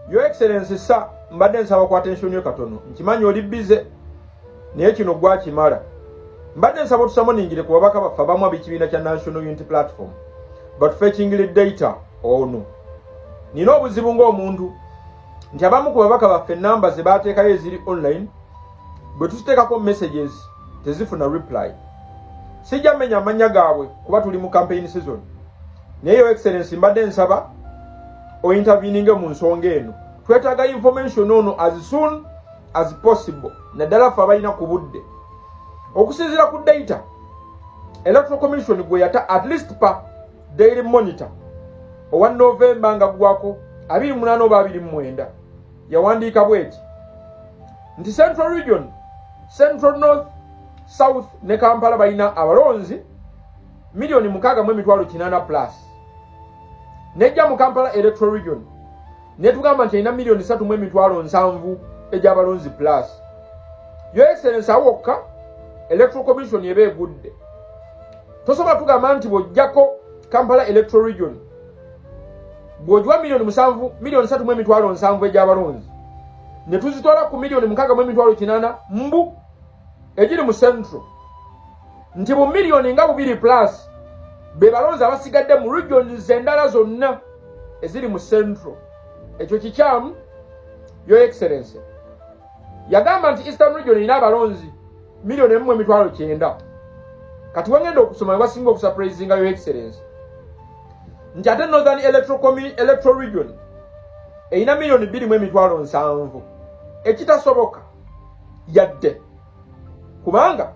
Your Excellency sa mbadde nsaba ku attention yo katono nkimanyi oli bize naye kino gwakimala mbadde nsaba tusamoningire ku babaka baffe abamu ab'ekibiina kya National Unity Platform batufeekingire data ono nina obuzibu ng'omuntu nti abamu ku babaka baffe ennamba ze baateekayo eziri online bwe tuziteekako messages tezifuna reply. Sijja mmenya amannya gaabwe kuba tuli mu campaign season naye Your Excellency mbadde nsaba o interveninge mu nsonga eno. Twetaaga information ono as soon as possible naddala ffe abalina ku budde okusinziira ku data Electoral Commission gwe yata at least pa Daily Monitor owa November nga gwako 28 oba 29 yawandiika bweti nti Central Region, Central North, South ne Kampala balina abalonzi milioni 6,800 plus. Nejja mu Kampala Electoral Region netugamba nti ina milioni 3,700 egy'abalonzi plus. Your Excellency awokka Electoral Commission ebe egudde. Tosobola tugamba nti bw'ojjako Kampala Electoral Region bw'ogiwa milioni 3,700 egy'abalonzi ne tuzitwala ku milioni 6,800 mbu egiri mu Central nti bu milioni nga 2 plus be balonzi abasigadde mu regions endala zonna eziri mu Central. Ekyo kikyamu Your Excellency yagamba nti Eastern Region erina abalonzi milioni 1,900. Kati wengenda okusoma basinga okusurprisinga Your Excellency nti ate Northern Electoral Region erina milioni 2,700 ekitasoboka yadde kubanga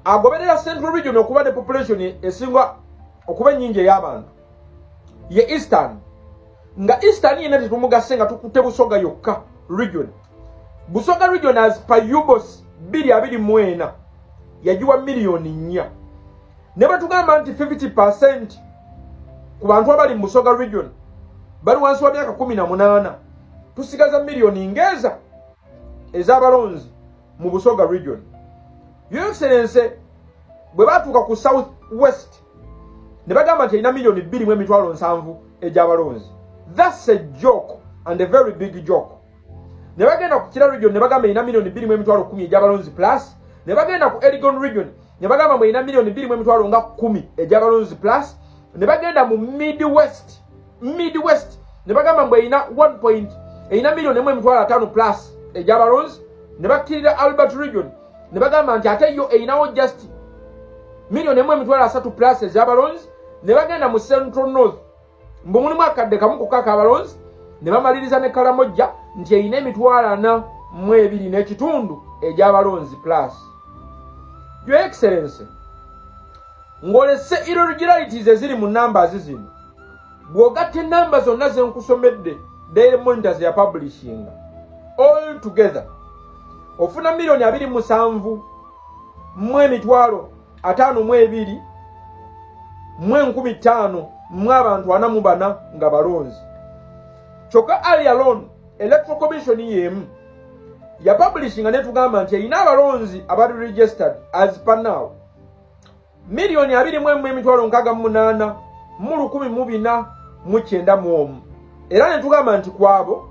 agoberera Central Region okuba ne population esinga okuba nyingi ey'abantu ye Eastern nga Eastern yena tetumugase nga tukutte Busoga yokka region. Busoga region as per UBOS 224 yajiwa milioni 4 ne batugamba nti 50% ku bantu abali mu Busoga region bali wansi wa myaka 18 tusigaza milioni ngeza ez'abalonzi mu Busoga region. Your Excellency bwe batuuka ku South West ne bagamba nti erina milioni 2,700 egy'abalonzi. That's a joke and a very big joke. Ne bagenda ku Kira region ne bagamba erina milioni 2,1000 egy'abalonzi plus. Ne bagenda ku Elgon region ne bagamba mwe erina milioni 2,1000 egy'abalonzi plus. Ne bagenda mu Midwest ne bagamba mwe erina milioni 1,500 plus egy'abalonzi. Ne bakkirira Albert region ne bagamba nti ate yo erinawo just milioni 1,300 plus ez'abalonzi. Ne bagenda mu Central North mbu mulimu akadde kamu kukaka abalonzi ne bamaliriza ne Karamoja nti erina 42,500 egy'abalonzi plus. Your Excellency ng'olese irregularities eziri mu numbers zino bw'ogatta ennamba zonna ze nkusomedde Daily Monitor ya publishing all together ofuna milioni 27,552 mu abantu 44 nga balonzi. Kyokka ali alone Electoral Commission yemu ya publishing ne tugamba nti erina abalonzi abali registered as per now milioni 21,668 mu 1,491 era ne tugamba nti kwabo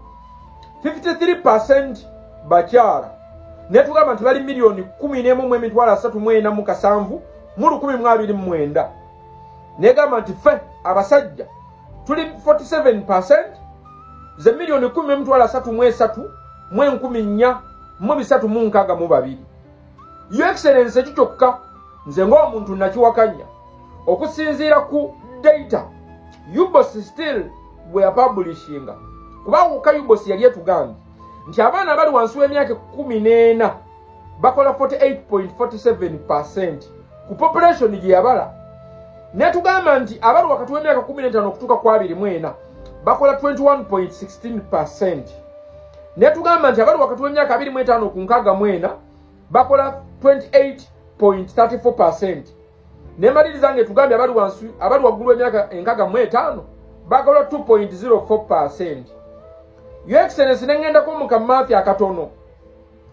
53% bakyala ne tugamba nti bali milioni 11,347 mu 1,209 negamba nti ffe abasajja tuli 47% ze milioni 10,333 mu 4,362. Your Excellency ekyo kyokka nze ng'omuntu nakiwakanya okusinziira ku data UBOS still bwe yapublishinga kuba wokka UBOS yali etugambye nti abaana bali wansi w'emyaka 14 bakola 48.47% ku population gye yabala. Netugamba nti abali wakati w'emyaka 15 okutuuka ku 24 bakola 21.16%. Netugamba nti abali wakati w'emyaka 25 ku 64 bakola 28.34%. Nemaliriza nge tugambye abali waggulu w'emyaka 65 bakola 2.04%. Your Excellency nengendako mu kamaafi akatono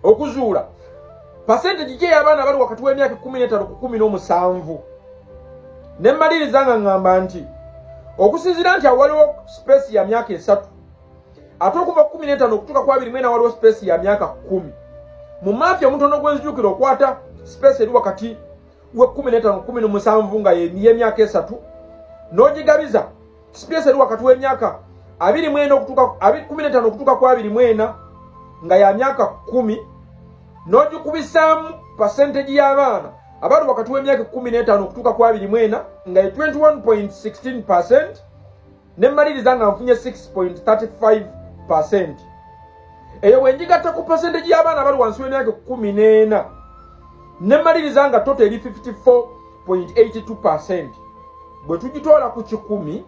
okuzuula percentage gye y'abaana abali wakati w'emyaka 15 ku 17. Nemaliriza nga ngamba nti okusinziira nti awaliwo space ya myaka 3 ate okuva 15 okutuuka ku 24 waliwo space ya myaka 10. mu mafia omutono gw'enzijukira okwata space eri wakati we 15 17 nga y'emyaka 3 n'ogigabiza space eri wakati w'emyaka 24 okutuuka 15 okutuuka ku 24 nga ya myaka 10 n'ogikubisaamu percentage y'abaana abali wakati w'emyaka 15 okutuuka ku 24 nga ye 21.16%, nemmaliriza nga nfunye 6.35%. eyo wenjigatta ku percentage y'abaana abali wansi w'emyaka 14 nemmaliriza nga total eri 54.82%. bwe tugitoola ku 100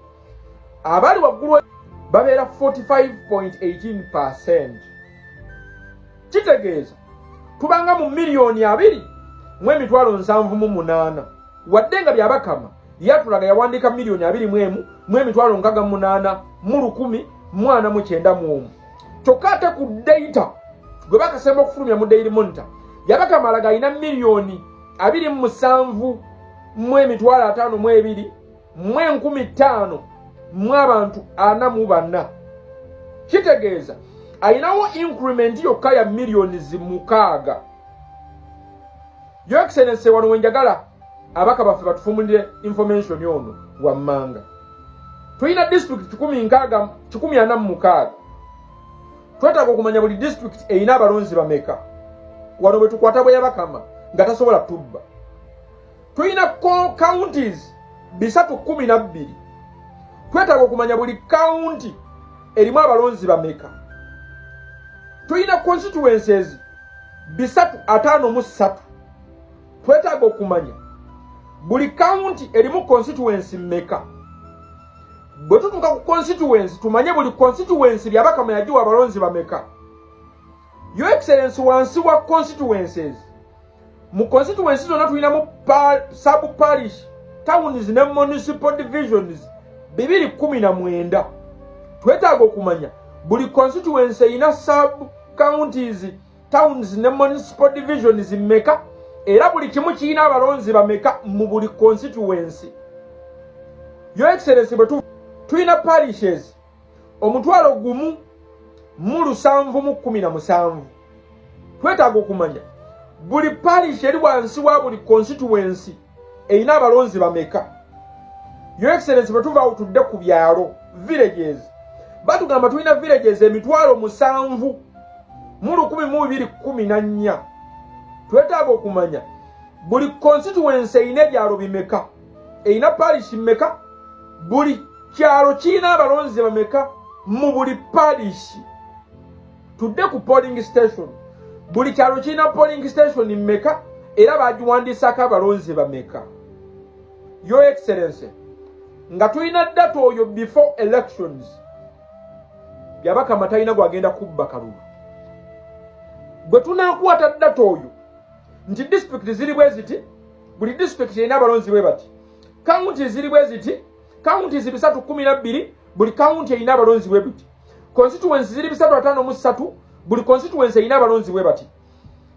abali waggulu babeera 45.18%. kitegeeza tubanga mu miliyoni 2.708 wadde nga byabakama yatulaga yawandiika miliyoni 2.608 mu 1,491. kyokka ate ku data gwe bakasemba okufulumya mu Daily Monitor yabakama alaga alina miliyoni 2,752 mu 15,000 mu abantu 44. kitegeeza alinawo increment yokka ya miliyoni 6. Your Excellency wano wenjagala abaka baffe batufumulire information yono wammanga. Tulina district 146. Twetaaga okumanya buli district erina abalonzi bameka. Wano bwe tukwata bwe yabakama nga tasobola tubba. Tulina counties 312. Twetaaga okumanya buli county erimu abalonzi bameka. Tulina constituencies 353. Twetaaga okumanya buli county erimu constituency mmeka. Bwe tutuuka ku constituency tumanye buli constituency byabakama yagiwa abalonzi bameka. Your Excellency wansi wa constituencies mu constituencies zonna tulinamu sub parish towns ne municipal divisions 219. Twetaaga okumanya buli constituency erina sub counties towns ne municipal divisions mmeka era buli kimu kirina abalonzi bameka mu buli constituency. Your Excellency bwe tulina parishes 1,717. Twetaaga okumanya buli parish eri wansi wa buli constituency erina abalonzi bameka. Your Excellency bwe tuva tutudde ku byalo villages batugamba tulina villages 7,114. Twetaaga okumanya buli constituency erina ebyalo bimeka, erina parish mmeka, buli kyalo kirina abalonzi bameka mu buli parish. Tudde ku polling station buli kyalo kirina polling station mmeka era bagiwandiisako abalonzi bameka. Your Excellency nga tulina data oyo before elections byabakama talina gwagenda kubba kalulu. Bwe tunaakwata data oyo nti district ziri bwe ziti buli district erina abalonzi bwe bati, county ziri bwe ziti counties 312 buli county erina abalonzi bwe biti, constituencies ziri 353 buli constituency erina abalonzi bwe bati,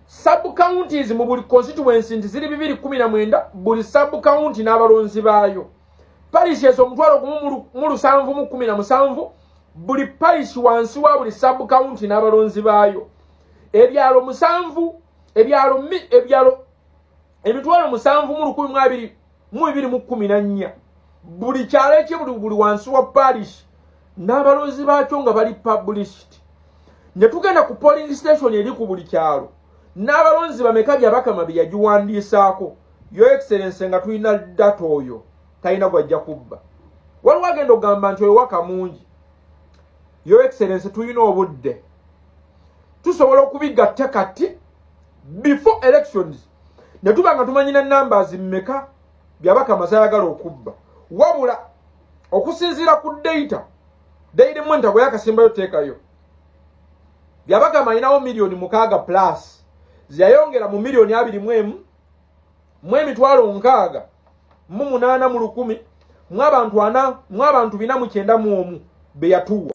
sub counties mu buli constituency nti ziri 219 buli sub county n'abalonzi baayo, parishes 1,717 buli parish wansi wa buli sub county n'abalonzi baayo, ebyalo 7 ebyalo 7,214 buli kyalo ekibuli buli wansi wa parish n'abalonzi baakyo nga bali published. Ne tugenda ku polling station eri ku buli kyalo n'abalonzi bameka byabakama bye yagiwandiisaako. Your Excellency nga tulina data oyo talina gwajja kubba. Waliwo agenda ogamba nti oyo waka mungi. Your Excellency tulina obudde tusobola okubigatta kati before elections ne tuba nga tumanyina numbers mmeka byabakama sayagala okubba. Wabula okusinziira ku data Daily Monitor bwe yakasimbayo teekayo byabakama alinawo miliyoni 6 plus ziyayongera mu miliyoni 21 mu emitwalo 6 mu 8 mu 10 mu abantu 4 mu abantu 491 be yatuwa.